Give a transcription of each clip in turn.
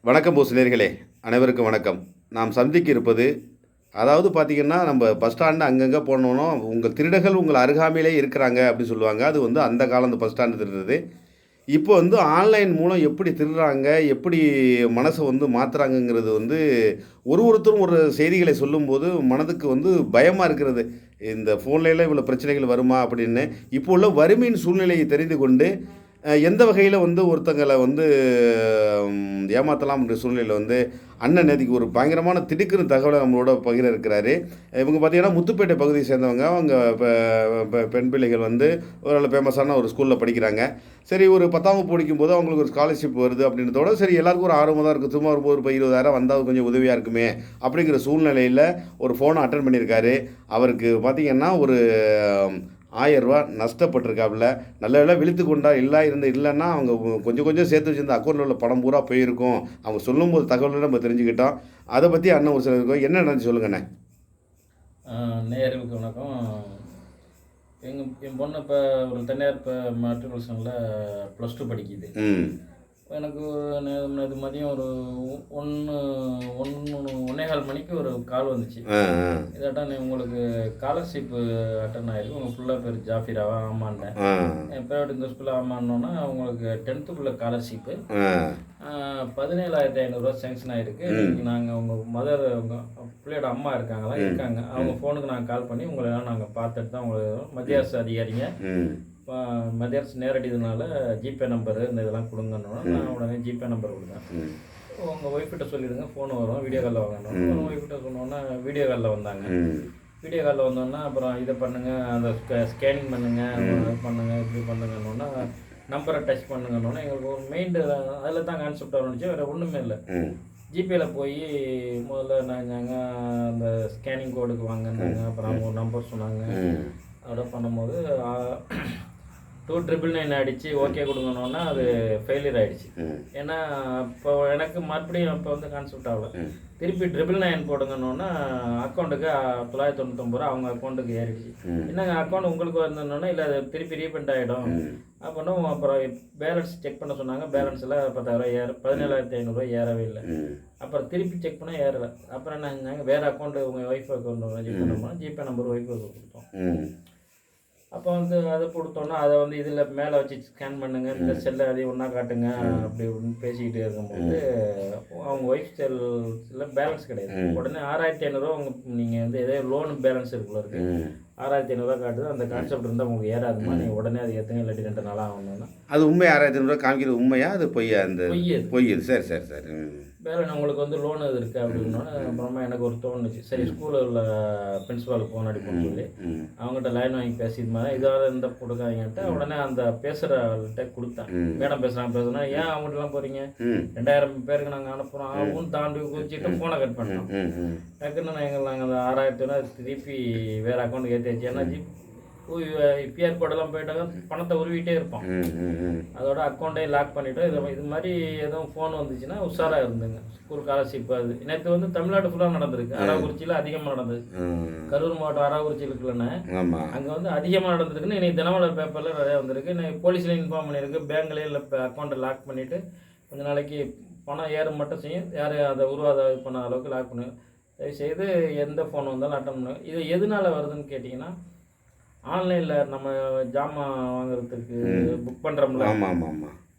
வணக்கம் போஸ்லேர்களே, அனைவருக்கும் வணக்கம். நாம் சந்திக்க இருப்பது, அதாவது பார்த்திங்கன்னா, நம்ம பஸ் ஸ்டாண்டு அங்கங்கே போனோன்னா உங்கள் திருடர்கள் உங்கள் அருகாமையிலே இருக்கிறாங்க அப்படின்னு சொல்லுவாங்க. அது வந்து அந்த காலம் அந்த பஸ் ஸ்டாண்டு திருடுறது. இப்போ வந்து ஆன்லைன் மூலம் எப்படி திருடுறாங்க, எப்படி மனசை வந்து மாற்றுறாங்கங்கிறது வந்து ஒருத்தரும் ஒரு செய்திகளை சொல்லும்போது மனதுக்கு வந்து பயமாக இருக்கிறது. இந்த ஃபோன்லலாம் இவ்வளோ பிரச்சனைகள் வருமா அப்படின்னு. இப்போ உள்ள வறுமையின் சூழ்நிலையை தெரிந்து கொண்டு எந்த வகையில் வந்து ஒருத்தங்களை வந்து ஏமாற்றலாம்ன்ற சூழ்நிலையில் வந்து அண்ணன் நேத்திக்கு ஒரு பயங்கரமான திடுக்குன்னு தகவலை நம்மளோட பகிர இருக்கிறாரு. இவங்க பார்த்தீங்கன்னா முத்துப்பேட்டை பகுதியை சேர்ந்தவங்க. அவங்க பெண் பிள்ளைகள் வந்து ஒரு ஃபேமஸான ஒரு ஸ்கூலில் படிக்கிறாங்க. சரி, ஒரு 10ஆம் வகுப்பு படிக்கும்போது அவங்களுக்கு ஒரு ஸ்காலர்ஷிப் வருது அப்படின்றதோட சரி எல்லாருக்கும் ஒரு ஆர்வமாக தான் இருக்குது. சும்மா ஒரு 20,000 வந்தால் கொஞ்சம் உதவியாக இருக்குமே அப்படிங்கிற சூழ்நிலையில் ஒரு ஃபோனை அட்டன் பண்ணியிருக்காரு. அவருக்கு பார்த்திங்கன்னா ஒரு ரூ. 1000 நஷ்டப்பட்டிருக்காப்புல. நல்ல வேளை விழித்து கொண்டா இல்லைன்னா அவங்க கொஞ்சம் கொஞ்சம் சேர்த்து வச்சிருந்த அக்கௌண்ட்டில் உள்ள பணம் பூரா போயிருக்கும். அவங்க சொல்லும்போது தகவலை நம்ம தெரிஞ்சுக்கிட்டோம். அதை பற்றி அண்ணன் ஒரு சில என்ன நடந்துச்சு சொல்லுங்கண்ணே. நேயர்களுக்கு வணக்கம். என் பொண்ணு இப்போ ஒரு தனியார் இப்போ மெட்ரிகுலேஷனில் +2 படிக்குது. எனக்கு இது மதியம் ஒரு 1:15 மணிக்கு ஒரு கால் வந்துச்சு. இதாட்டம் உங்களுக்கு ஸ்காலர்ஷிப்பு அட்டன் ஆகிருக்கு, உங்கள் பிள்ளை பேர் ஜாஃபிராவா? ஆமாண்டேன். என் ப்ரைவேட் இந்த ஸ்கூலில் ஆமான்னோன்னா உங்களுக்கு 10th ஸ்காலர்ஷிப்பு 17,500 சேங்ஷன் ஆகிருக்கு. நாங்கள் உங்கள் பிள்ளையோட அம்மா இருக்காங்க. அவங்க ஃபோனுக்கு நாங்கள் கால் பண்ணி உங்களெல்லாம் நாங்கள் பார்த்துட்டு தான் உங்களுக்கு மத்திய அரசு அதிகாரிங்க மத்திய அரசு நேரடி இதனால ஜிபே நம்பரு இந்த இதெல்லாம் கொடுங்கன்னு நான் உடனே ஜிபே நம்பர் கொடுத்தேன். உங்கள் ஒய்ஃப்கிட்ட சொல்லிவிடுங்க, ஃபோன் வரும், வீடியோ காலில் வாங்கணும். ஒய்ஃப்கிட்ட சொன்னோன்னா வீடியோ காலில் வந்தாங்க. வீடியோ காலில் வந்தோன்னா அப்புறம் இதை பண்ணுங்கள், அந்த ஸ்கேனிங் பண்ணுங்கள் இப்படி பண்ணுங்கன்னொன்னா நம்பரை டச் பண்ணுங்கன்னொன்னா எங்களுக்கு ஒரு மெயின் அதில் தான் கான்செப்ட் வந்துச்சு. வேறு ஒன்றுமே இல்லை. ஜிபேயில் போய் முதல்ல நாங்கள் அந்த ஸ்கேனிங் கோடுக்கு வாங்கினாங்க. அப்புறம் அவங்க ஒரு நம்பர் சொன்னாங்க. அதோட பண்ணும்போது 299 அடித்து ஓகே கொடுங்கன்னொன்னா அது ஃபெயிலியர் ஆகிடுச்சு. ஏன்னா இப்போ எனக்கு மறுபடியும் இப்போ வந்து கான்செப்ட் ஆகல. திருப்பி 999 போடுங்கன்னொன்னா அக்கௌண்ட்டுக்கு 999 அவங்க அக்கௌண்ட்டுக்கு ஏறிடுச்சு. என்னங்க அக்கௌண்ட் உங்களுக்கு வந்தோன்னா இல்லை அது திருப்பி ரீஃபண்ட் ஆகிடும் அப்படின்னா அப்புறம் பேலன்ஸ் செக் பண்ண சொன்னாங்க. பேலன்ஸில் 10,000 17,500 ஏறவே இல்லை. அப்புறம் திருப்பி செக் பண்ணால் ஏறலை. அப்புறம் என்ன வேறு அக்கௌண்ட்டு உங்கள் wife account GPay number wife கொடுத்தோம். அப்போ வந்து அதை கொடுத்தோன்னா அதை வந்து இதில் மேலே வச்சு ஸ்கேன் பண்ணுங்கள், இந்த செல்லை அதையும் ஒன்றா காட்டுங்க அப்படி இப்படின்னு பேசிக்கிட்டே இருக்கும்போது அவங்க ஒய்ஃப் செல்லில் பேலன்ஸ் கிடையாது. உடனே 6,500 நீங்கள் வந்து ஏதோ லோன் பேலன்ஸ் இருக்குள்ள இருக்குது, 6,500 காட்டுது. அந்த கான்செப்ட் இருந்தால் உங்களுக்கு ஏறாதுமா, நீங்கள் உடனே அது எத்தனை இல்லாட்டி 2 நாளாக ஆகணும்னா அது உண்மை 6,500 காமிக்கிறது உண்மையா? அது பொய்யா? அந்த பொய். சரி சரி சரி. வேறு உங்களுக்கு வந்து லோன் இது இருக்குது அப்படின்னா அப்புறமா எனக்கு ஒரு தோணுச்சு, சரி ஸ்கூலில் உள்ள பிரின்ஸிபாலுக்கு ஃபோன் அடிப்போம்னு சொல்லி அவங்ககிட்ட லைன் வாங்கி பேசி இது மாதிரி இதாவது இந்த கொடுக்காங்கன்ட்டு உடனே அந்த பேசுகிறவள்கிட்ட கொடுத்தேன். மேடம் பேசுனா ஏன் அவங்ககிட்டலாம் போகிறீங்க, 2,000 பேருக்கு நாங்கள் அனுப்புகிறோம் அவங்க தாண்டி குதிச்சுட்டு ஃபோனை கட் பண்ணோம். டக்குன்னு நாங்கள் அந்த 6,000 திருப்பி வேறு அக்கௌண்ட்டுக்கு ஏற்றியாச்சு. ஏன்னா பிஆர் கோடெல்லாம் போயிட்டாங்க, பணத்தை உருவிட்டே இருப்போம். அதோட அக்கௌண்ட்டையும் லாக் பண்ணிவிட்டு இது மாதிரி எதுவும் ஃபோன் வந்துச்சுன்னா உஷாராக இருந்துங்க. ஸ்கூல் ஸ்காலர்ஷிப் அது நேற்று வந்து தமிழ்நாடு ஃபுல்லாக நடந்திருக்கு. அரவக்குறிச்சியில் அதிகமாக நடந்தது. கரூர் மாவட்டம் அரவக்குறிச்சி இருக்குல்லண்ணே, அங்கே வந்து அதிகமாக நடந்திருக்குன்னு இன்னைக்கு தினமலர் பேப்பரில் நிறையா வந்திருக்கு. இன்னைக்கு போலீஸ்லேயும் இன்ஃபார்ம் பண்ணியிருக்கு. பேங்க்லேயே இல்லை அக்கௌண்ட்டை லாக் பண்ணிவிட்டு கொஞ்சம் நாளைக்கு பணம் ஏறும் மட்டும் செய்யும், யாரும் அதை இது பண்ண அளவுக்கு லாக் பண்ணுங்க. தயவுசெய்து எந்த ஃபோன் வந்தாலும் அட்டன் பண்ணுங்க. இது எதனால் வருதுன்னு கேட்டிங்கன்னா, ஆன்லைனில் நம்ம ஜாமான் வாங்குறதுக்கு புக் பண்ணுறோம்ல,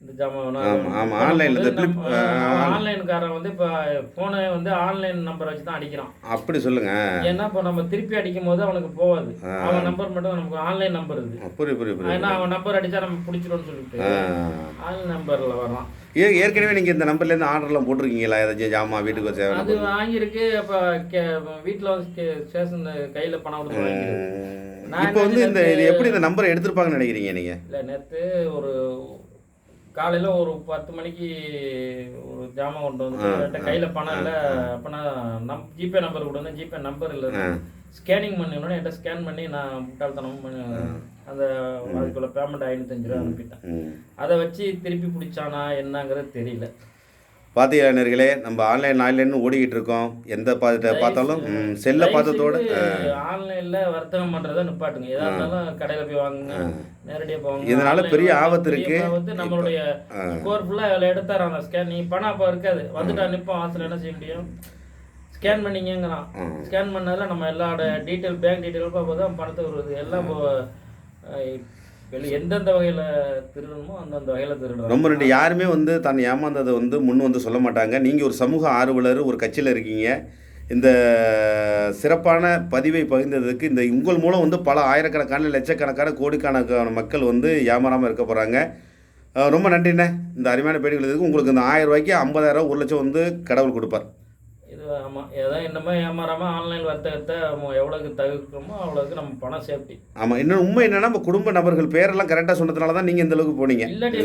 இந்த ஜாமான் ஆன்லைன்காரன் வந்து இப்போ ஃபோனை வந்து ஆன்லைன் நம்பரை வச்சு தான் அடிக்கிறான். அப்படி சொல்லுங்க. ஏன்னா இப்போ நம்ம திருப்பி அடிக்கும் போது அவனுக்கு போகாது, அவன் நம்பர் மட்டும் நமக்கு ஆன்லைன் நம்பர் இருக்குது. ஏன்னா அவன் நம்பர் அடித்தா நம்ம பிடிச்சிடும்னு சொல்லிட்டு ஆன்லைன் நம்பரில் வர்றான். ஏற்கனவே நீங்கள் இந்த நம்பர்லேருந்து ஆர்டர்லாம் போட்டிருக்கீங்களா? ஏதாச்சும் ஜாமான் வீட்டுக்கு வச்சு அது வாங்கியிருக்கு. அப்போ வீட்டில் வந்து ஸ்டேஷன் கையில் பணம் கொடுத்து வாங்கியிருக்கு. இப்போ வந்து இது எப்படி இந்த நம்பரை எடுத்துருப்பாங்கன்னு நினைக்கிறீங்க நீங்கள்? இல்லை, நேற்று ஒரு காலையில் ஒரு 10 மணிக்கு ஒரு ஜாமான் கொண்டு வந்து கையில் பணம் இல்லை. அப்போ நான் ஜிபே நம்பர் கொடுத்தேன். ஜிபே நம்பர் இல்லை, ஸ்கேனிங் பண்ணணும்னா என்கிட்ட ஸ்கேன் பண்ணி நான் முட்டாள்தனமும் பண்ணி அந்த அதுக்குள்ள பேமெண்ட் 505 ரூபா அனுப்பிட்டேன். அதை வச்சு திருப்பி பிடிச்சானா என்னங்கிறது தெரியல. பார்த்தீங்களா நேயர்களே, நம்ம ஆன்லைன் ஓடிக்கிட்டு இருக்கோம். எந்த பார்த்தாலும் செல்லை பார்த்ததோட ஆன்லைன்ல வர்த்தகம் பண்றதை நிப்பாட்டுங்க. எதா இருந்தாலும் கடையில போய் வாங்குங்க, நேரடியா போவாங்க. இதனால பெரிய ஆபத்து இருக்கு. நம்மளுடைய ஸ்கோர் ஃபுல்லா அதில் எடுத்தாரான் ஸ்கேன். நீ பணம் அப்போ இருக்காது, வந்துட்டா நிற்போம் வாசல், என்ன செய்ய முடியும்? ஸ்கேன் பண்ணிங்கிறான். ஸ்கேன் பண்ணதில் நம்ம எல்லாரோட டீட்டெயில், பேங்க் டீட்டெயில் பார்ப்போம் தான் பணத்தை வருது. எல்லாம் எந்தெந்த வகையில் திருடணுமோ அந்தந்த வகையில் திருடுறோம். ரொம்ப நன்றி. யாருமே தான் ஏமாந்ததை முன் சொல்ல மாட்டாங்க. நீங்கள் ஒரு சமூக ஆர்வலர், ஒரு கட்சியில் இருக்கீங்க. இந்த சிறப்பான பதிவை பகிர்ந்ததுக்கு உங்கள் மூலம் பல ஆயிரக்கணக்கான, லட்சக்கணக்கான, கோடிக்கணக்கான மக்கள் ஏமாறாமல் இருக்க போகிறாங்க. ரொம்ப நன்றிண்ணே. இந்த அருமையான பேட்டிகளுக்கு உங்களுக்கு இந்த 1000 ரூபாய்க்கு 50,000, 1 லட்சம் கடவுள் கொடுப்பார். இது ஆமாம், ஏதாவது இந்த மாதிரி ஏமாறாமல் ஆன்லைன் வர்த்தகத்தை எவ்வளோக்கு தவிர்க்கிறோமோ அவ்வளோக்கு நம்ம பணம் சேஃப்டி. ஆமாம். இன்னும் உண்மை என்னன்னா, நம்ம குடும்ப நபர்கள் பேரெல்லாம் கரெக்டாக சொன்னதுனால தான் நீங்கள் இந்த அளவுக்கு போனீங்க. இல்லாட்டி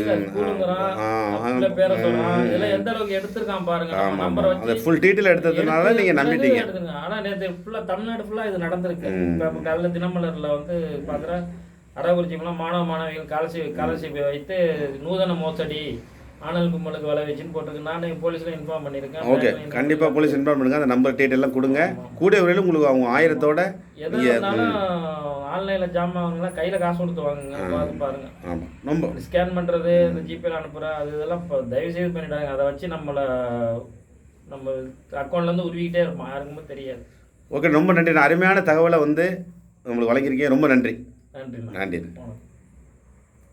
பேரை சொல்கிறான், இதெல்லாம் எந்த அளவுக்கு எடுத்திருக்கான் பாருங்க. நம்பரை வச்சு ஃபுல் டீட்டெயில் எடுத்ததுனால நீங்கள் நம்பிட்டீங்க. ஆனால் நேற்று ஃபுல்லாக தமிழ்நாடு ஃபுல்லாக இது நடந்திருக்கு. இப்போ காலையில் தினமலரில் பார்க்குறேன், அரவக்குறிச்சிக்கெல்லாம் மாணவிகள் காலர்ஷிப்பை வைத்து நூதன மோசடி, ஆனல் கும்பலுக்கு வலை வச்சுன்னு போட்டிருக்கு. நானே போலீஸில் இன்ஃபார்ம் பண்ணியிருக்கேன். ஓகே, கண்டிப்பாக போலீஸ் இன்ஃபார்ம் பண்ணுங்கள். அந்த நம்பர் டீட்டெயிலாம் கொடுங்க. கூடிய வரையிலும் உங்களுக்கு அவங்க 1000-ஓட எதாக இருந்தாலும் ஆன்லைனில் ஜாமான் வாங்கினா கையில் காசு கொடுத்து வாங்குங்க. பார்த்து பாருங்கள். ஆமாம், ரொம்ப ஸ்கேன் பண்ணுறது, இந்த ஜிபேல அனுப்புகிற இதெல்லாம் இப்போ தயவுசெய்து பண்ணிவிட்டாங்க. அதை வச்சு நம்ம அக்கௌண்ட்லேருந்து உருவிக்கிட்டே இருப்போம், யாருக்குமே தெரியாது. ஓகே, ரொம்ப நன்றி. அருமையான தகவலை நம்மளுக்கு வழங்கியிருக்கீங்க. ரொம்ப நன்றி. நன்றி. நன்றி.